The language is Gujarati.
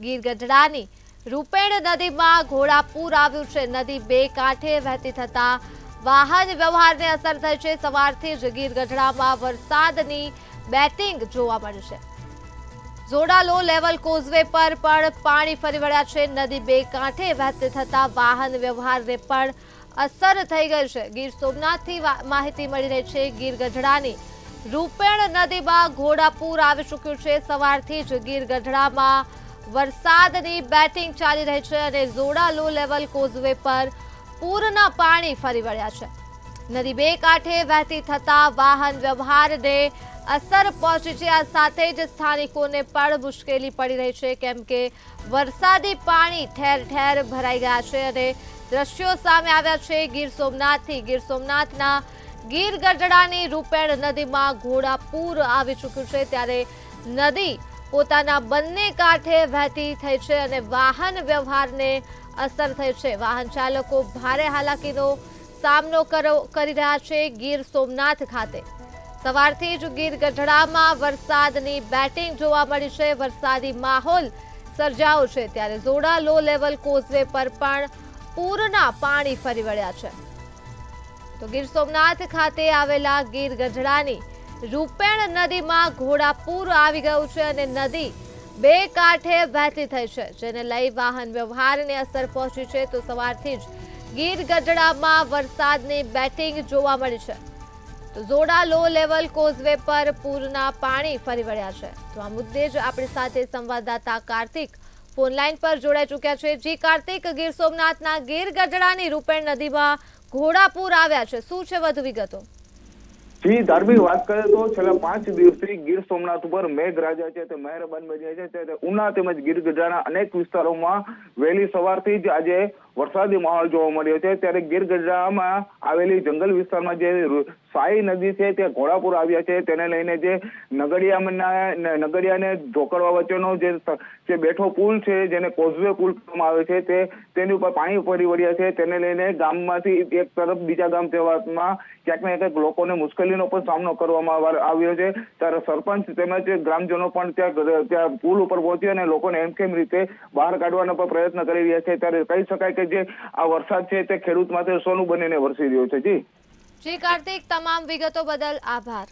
ગીર ગઢડાની રૂપેણ નદીમાં ઘોડાપૂર આવ્યું છે। નદી બે કાંઠે વહેતી થતા વાહન વ્યવહારને અસર થઈ છે। સવારથી જ ગીર ગઢડામાં વરસાદની બેટિંગ જોવા મળી છે। જોડા લો લેવલ કોઝવે પર પણ પાણી ફરી વળ્યા છે। નદી બે કાંઠે વહેતી થતા વાહન વ્યવહારને પણ અસર થઈ ગઈ છે। ગીર સોમનાથથી માહિતી મળી રહી છે। ગીર ગઢડાની રૂપેણ નદીમાં ઘોડાપૂર આવી ચૂક્યું છે। સવારથી જ ગીર ગઢડામાં વરસાદની બેટિંગ ચાલી રહી છે અને જોડા લો લેવલ કોઝવે પર પૂરના પાણી ફરી વળ્યા છે। નદી બે કાંઠે વહેતી થતા વાહન વ્યવહારને અસર પહોંચી છે। આ સાથે જ સ્થાનિકોને પણ મુશ્કેલી પડી રહી છે, કેમ કે વરસાદી પાણી ઠેર ઠેર ભરાઈ ગયા છે અને દ્રશ્યો સામે આવ્યા છે ગીર સોમનાથથી। ગીર સોમનાથના ગીર ગઢડાની રૂપેણ નદીમાં ઘોડાપૂર આવી ચૂક્યું છે, ત્યારે નદી પોતાના બંને કાંઠે વહેતી થઈ છે અને વાહન વ્યવહારને અસર થઈ છે। વાહન ચાલકો ભારે હાલાકીનો સામનો કરી રહ્યા છે। ગીર સોમનાથ ખાતે સવારથી જ ગીર ગઢડામાં વરસાદની બેટિંગ જોવા મળી છે। વરસાદી માહોલ સર્જાયો છે, ત્યારે જોડા લો લેવલ કોઝવે પર પણ પૂરના પાણી ફરી વળ્યા છે। તો ગીર સોમનાથ ખાતે આવેલા ગીર ગઢડાની રૂપેણ નદીમાં ઘોડાપૂર આવી ગયું છે અને નદી બે કાંઠે વહેતી થઈ છે, જેને લઈ વાહન વ્યવહારને અસર પહોંચી છે। તો સવારથી જ ગીર ગઢડામાં વરસાદની બેટિંગ જોવા મળી છે। તો જોડા લો લેવલ કોઝવે પર પૂરના પાણી ફરી વળ્યા છે। તો આ મુદ્દે જ આપણી સાથે સંવાદદાતા કાર્તિક ફોનલાઈન પર જોડાઈ ચૂક્યા છે। જી કાર્તિક, ગીર સોમનાથના ગીર ગઢડાની રૂપેણ નદીમાં ઘોડાપૂર આવ્યા છે, શું છે વધુ વિગતો? જી ધાર્મિક વાત કરીએ તો છેલ્લા 5 દિવસથી ગીર સોમનાથ ઉપર મેઘરાજા છે તે મહેરબાન બન્યા છે। ત્યારે ઉના તેમજ ગીર ગઢડાના અનેક વિસ્તારોમાં વહેલી સવારથી જ આજે વરસાદી માહોલ જોવા મળ્યો છે। ત્યારે ગીર ગઢડામાં આવેલી જંગલ વિસ્તારમાં જે સાઈ નદી છે તે ઘોડાપૂર આવ્યા છે, તેને લઈને જે નગડિયાને ઢોકરવા વચ્ચેનો જે બેઠો પુલ છે, જેને કોઝવે પુલ કહેવામાં આવે છે, તેની ઉપર પાણી ફરી વળ્યા છે। તેને લઈને ગામમાંથી એક તરફ બીજા ગામ જવામાં ક્યાંક ને ક્યાંક લોકોને મુશ્કેલીનો પણ સામનો કરવામાં આવ્યો છે। ત્યારે સરપંચ તેમજ ગ્રામજનો પણ ત્યાં પુલ ઉપર પહોંચી અને લોકોને હેમખેમ રીતે બહાર કાઢવાનો પણ પ્રયત્ન કરી રહ્યા છે। ત્યારે કહી શકાય કે જે આ વરસાદ છે તે ખેડૂત માટે સોનું બનીને વરસી રહ્યો છે। જી કાર્તિક, તમામ વિગતો બદલ આભાર।